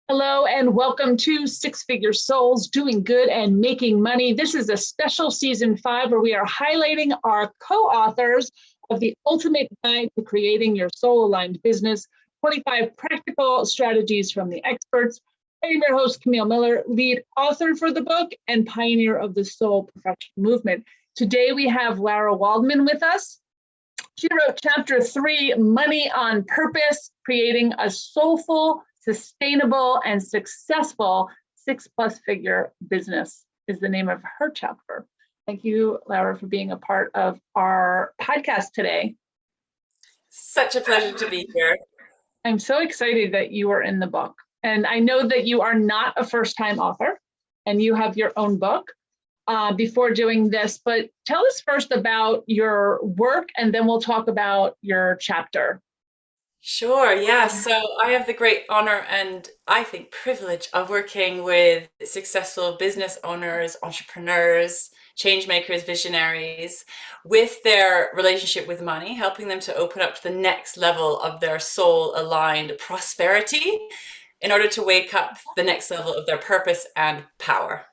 Hello and welcome to Six Figure Souls, Doing Good and Making Money. This is a special season 5 where we are highlighting our co-authors of the Ultimate Guide to Creating Your Soul-Aligned Business, 25 Practical Strategies from the Experts. I am your host, Camille Miller, lead author for the book and pioneer of the Soul Perfection Movement. Today we have Lara Waldman with us. She wrote Chapter 3, Money on Purpose, Creating a Soulful, Sustainable, and Successful 6+ Figure Business is the name of her chapter. Thank you, Lara, for being a part of our podcast today. Such a pleasure to be here. I'm so excited that you are in the book. And I know that you are not a first-time author and you have your own book before doing this, but tell us first about your work and then we'll talk about your chapter. Sure, yeah. So I have the great honor and I think privilege of working with successful business owners, entrepreneurs, change makers, visionaries with their relationship with money, helping them to open up to the next level of their soul aligned prosperity in order to wake up the next level of their purpose and power.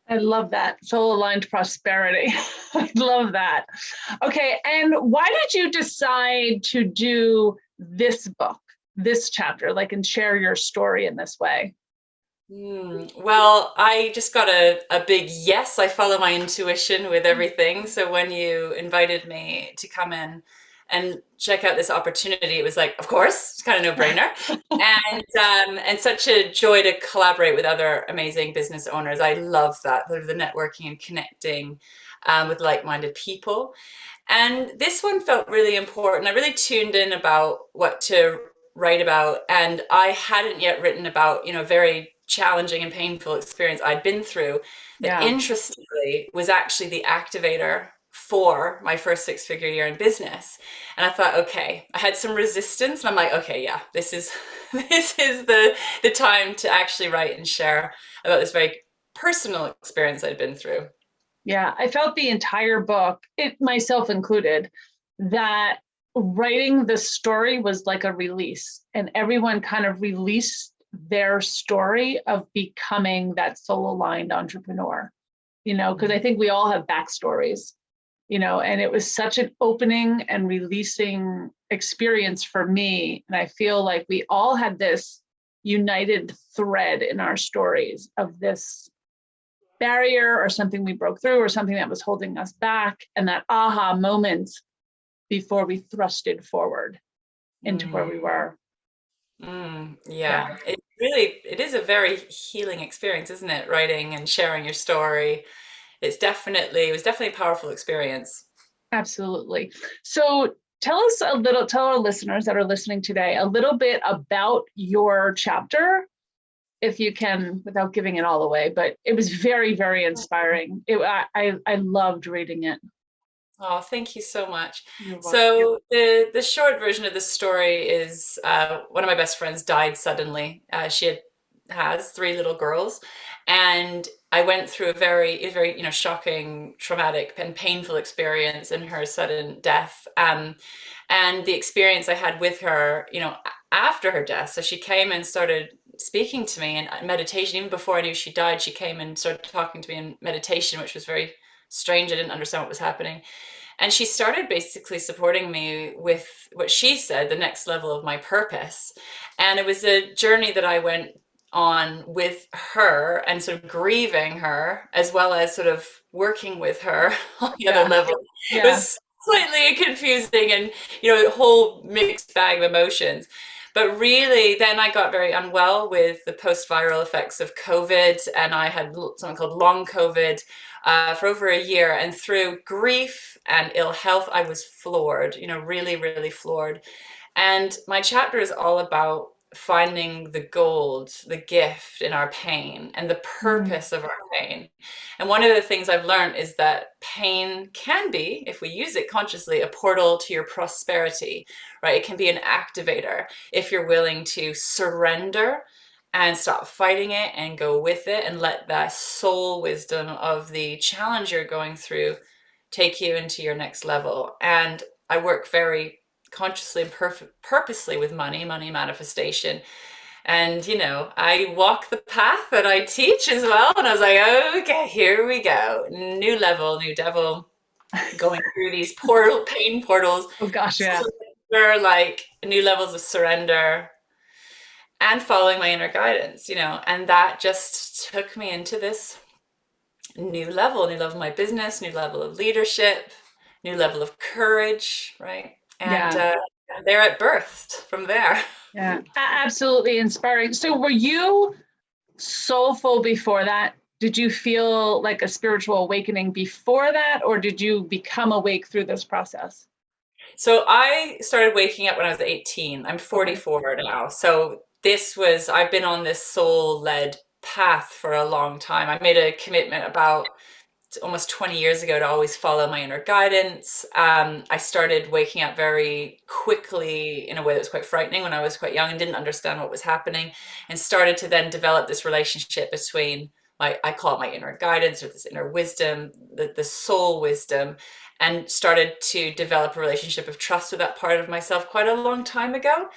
I love that. Soul-aligned prosperity. I love that. Okay, and why did you decide to do this book, this chapter, and share your story in this way? Well, I just got a big yes. I follow my intuition with everything. So when you invited me to come in and check out this opportunity, it was like, of course, it's kind of no-brainer. And such a joy to collaborate with other amazing business owners. I love that, sort of the networking and connecting with like-minded people. And this one felt really important. I really tuned in about what to write about, and I hadn't yet written about, very challenging and painful experience I'd been through that interestingly was actually the activator for my first 6-figure year in business. And I thought, okay, I had some resistance and I'm like, okay, yeah, this is the time to actually write and share about this very personal experience I'd been through. Yeah, I felt the entire book, it myself included, that writing the story was like a release, and everyone kind of released their story of becoming that soul-aligned entrepreneur, because I think we all have backstories, and it was such an opening and releasing experience for me. And I feel like we all had this united thread in our stories of this barrier or something we broke through or something that was holding us back, and that aha moment before we thrusted forward into where we were. Yeah. It is a very healing experience, isn't it? Writing and sharing your story. It was definitely a powerful experience. Absolutely. So tell our listeners that are listening today a little bit about your chapter, if you can, without giving it all away, but it was very, very inspiring. I loved reading it. Oh, thank you so much. So the short version of the story is one of my best friends died suddenly. She has 3 little girls, and I went through a very shocking, traumatic, and painful experience in her sudden death. And the experience I had with her, after her death. So she came and started speaking to me in meditation. Even before I knew she died, she came and started talking to me in meditation, which was very strange. I didn't understand what was happening. And she started basically supporting me with what she said, the next level of my purpose. And it was a journey that I went on with her and sort of grieving her, as well as sort of working with her on the other level. It was slightly confusing and, a whole mixed bag of emotions. But really, then I got very unwell with the post-viral effects of COVID, and I had something called long COVID for over a year. And through grief and ill health, I was floored, really, really floored. And my chapter is all about finding the gold, the gift in our pain and the purpose of our pain. And one of the things I've learned is that pain can be, if we use it consciously, a portal to your prosperity, right? It can be an activator if you're willing to surrender and stop fighting it and go with it and let that soul wisdom of the challenge you're going through take you into your next level. And I work very consciously and purposely with money manifestation. And, you know, I walk the path that I teach as well. And I was like, okay, here we go. New level, new devil, going through these pain portals, Oh gosh, yeah. like new levels of surrender and following my inner guidance, you know, and that just took me into this new level of my business, new level of leadership, new level of courage, right? And Yeah. there it birthed from there. Yeah. Absolutely inspiring. So were you soulful before that? Did you feel like a spiritual awakening before that, or did you become awake through this process? So I started waking up when I was 18. I'm Okay. 44 now. So I've been on this soul-led path for a long time. I made a commitment about almost 20 years ago to always follow my inner guidance. I started waking up very quickly in a way that was quite frightening when I was quite young and didn't understand what was happening, and started to then develop this relationship between I call it my inner guidance, or this inner wisdom, the soul wisdom, and started to develop a relationship of trust with that part of myself quite a long time ago.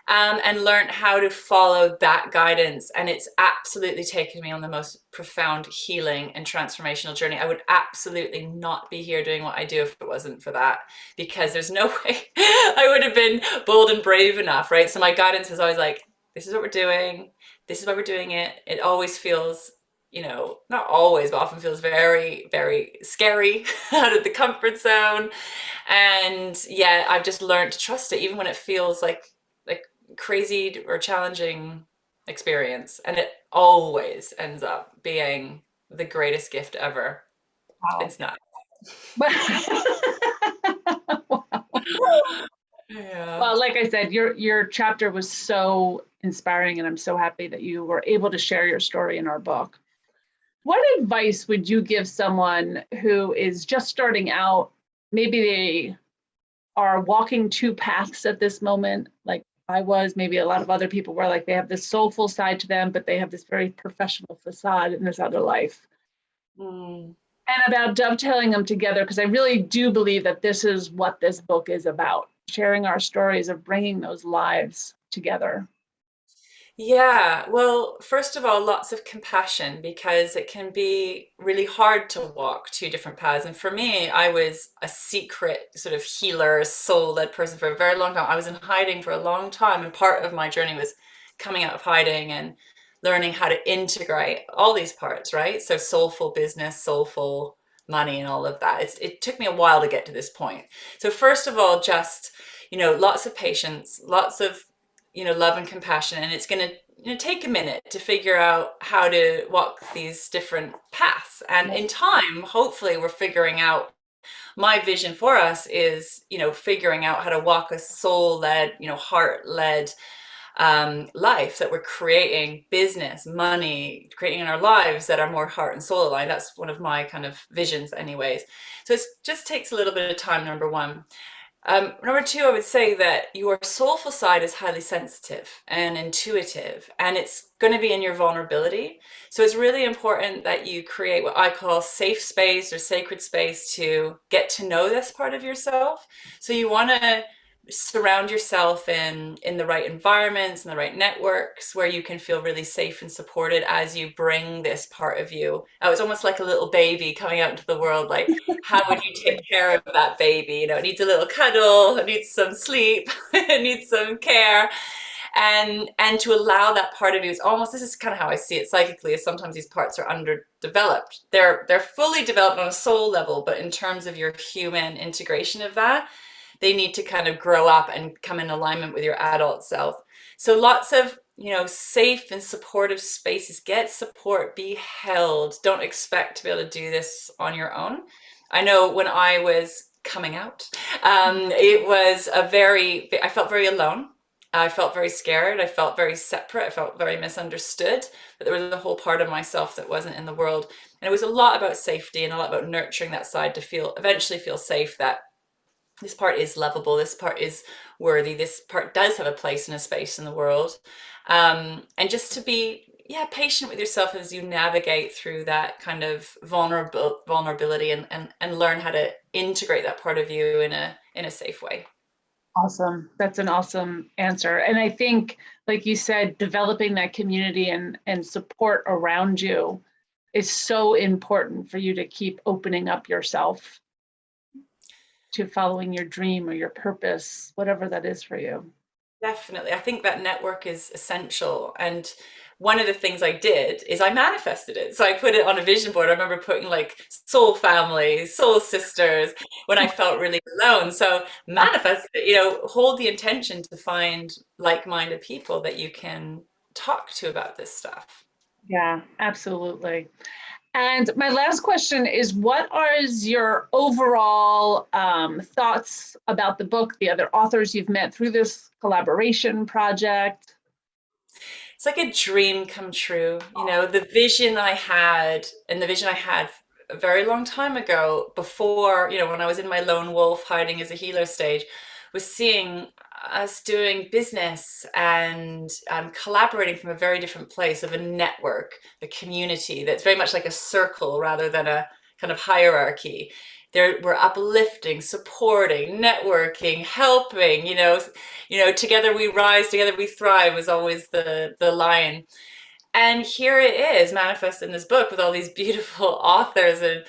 And learned how to follow that guidance. And it's absolutely taken me on the most profound healing and transformational journey. I would absolutely not be here doing what I do if it wasn't for that, because there's no way I would have been bold and brave enough, right? So my guidance was always like, this is what we're doing. This is why we're doing it. It always feels, you know, not always, but often feels very, very scary, out of the comfort zone. And yeah, I've just learned to trust it, even when it feels like crazy or challenging experience, and it always ends up being the greatest gift ever. Wow. It's not. But Yeah. well, like I said, your chapter was so inspiring, and I'm so happy that you were able to share your story in our book. What advice would you give someone who is just starting out? Maybe they are walking two paths at this moment, like I was, maybe a lot of other people were, like they have this soulful side to them, but they have this very professional facade in this other life. Mm. And about dovetailing them together, because I really do believe that this is what this book is about, sharing our stories of bringing those lives together. Yeah, well, first of all, lots of compassion, because it can be really hard to walk two different paths. And for me, I was a secret sort of healer, soul-led person for a very long time. I was in hiding for a long time, and part of my journey was coming out of hiding and learning how to integrate all these parts, right? So soulful business, soulful money, and all of that. It took me a while to get to this point. So first of all, just, you know, lots of patience, lots of, you know, love and compassion, and it's going to, you know, take a minute to figure out how to walk these different paths. And in time, hopefully we're figuring out, my vision for us is, you know, figuring out how to walk a soul-led, you know, heart-led life, that we're creating business, money, creating in our lives that are more heart and soul aligned. That's one of my kind of visions anyways. So it just takes a little bit of time, number one. Number two, I would say that your soulful side is highly sensitive and intuitive, and it's going to be in your vulnerability. So it's really important that you create what I call safe space or sacred space to get to know this part of yourself. So you want to surround yourself in the right environments and the right networks where you can feel really safe and supported as you bring this part of you. It's almost like a little baby coming out into the world. Like, how would you take care of that baby? You know, it needs a little cuddle, it needs some sleep, it needs some care. And to allow that part of you, is almost, this is kind of how I see it psychically, is sometimes these parts are underdeveloped. They're fully developed on a soul level, but in terms of your human integration of that, they need to kind of grow up and come in alignment with your adult self. So lots of, you know, safe and supportive spaces. Get support, be held. Don't expect to be able to do this on your own. I know when I was coming out, I felt very alone. I felt very scared. I felt very separate. I felt very misunderstood, that there was a whole part of myself that wasn't in the world. And it was a lot about safety and a lot about nurturing that side to eventually feel safe, that this part is lovable, this part is worthy, this part does have a place and a space in the world. And just to be, yeah, patient with yourself as you navigate through that kind of vulnerability, and learn how to integrate that part of you in a safe way. Awesome. That's an awesome answer. And I think, like you said, developing that community and support around you is so important for you to keep opening up yourself to following your dream or your purpose, whatever that is for you. Definitely. I think that network is essential. And one of the things I did is I manifested it. So I put it on a vision board. I remember putting like soul family, soul sisters when I felt really alone. So manifest it, hold the intention to find like-minded people that you can talk to about this stuff. Yeah, absolutely. And my last question is, what are your overall thoughts about the book, the other authors you've met through this collaboration project? It's like a dream come true. The vision I had, and the vision I had a very long time ago, before, when I was in my lone wolf hiding as a healer stage, was seeing us doing business and collaborating from a very different place of a network, a community that's very much like a circle rather than a kind of hierarchy. We're uplifting, supporting, networking, helping, together we rise, together we thrive was always the line. And here it is manifest in this book with all these beautiful authors and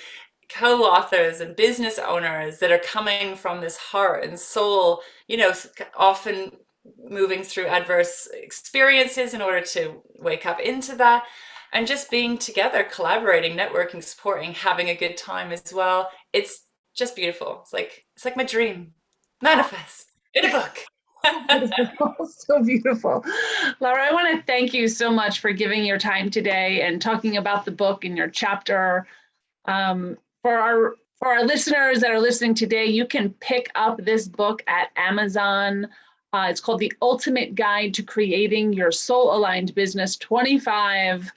co-authors and business owners that are coming from this heart and soul, often moving through adverse experiences in order to wake up into that, and just being together, collaborating, networking, supporting, having a good time as well. It's just beautiful. It's like my dream manifest in a book. So beautiful. Lara, I want to thank you so much for giving your time today and talking about the book and your chapter. For our listeners that are listening today, you can pick up this book at Amazon. It's called The Ultimate Guide to Creating Your Soul-Aligned Business, 25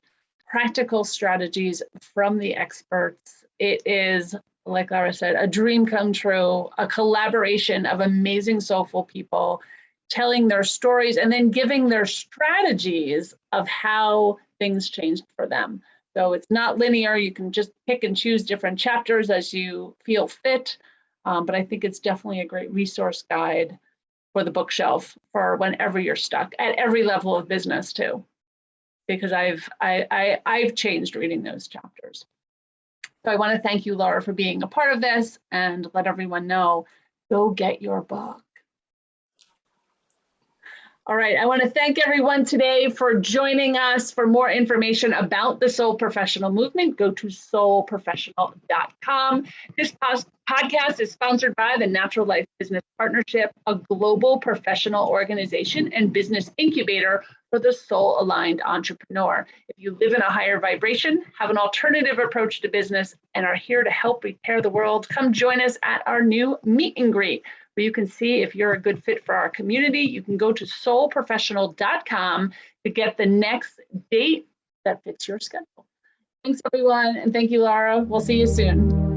Practical Strategies from the Experts. It is, like Lara said, a dream come true, a collaboration of amazing soulful people telling their stories and then giving their strategies of how things changed for them. So it's not linear. You can just pick and choose different chapters as you feel fit. But I think it's definitely a great resource guide for the bookshelf for whenever you're stuck at every level of business too, because I've changed reading those chapters. So I want to thank you, Lara, for being a part of this and let everyone know, go get your book. All right, I want to thank everyone today for joining us. For more information about the Soul Professional Movement, go to soulprofessional.com. This podcast is sponsored by the Natural Life Business Partnership, a global professional organization and business incubator for the soul-aligned entrepreneur. If you live in a higher vibration, have an alternative approach to business, and are here to help repair the world, come join us at our new meet and greet, where you can see if you're a good fit for our community. You can go to soulprofessional.com to get the next date that fits your schedule. Thanks, everyone. And thank you, Lara. We'll see you soon.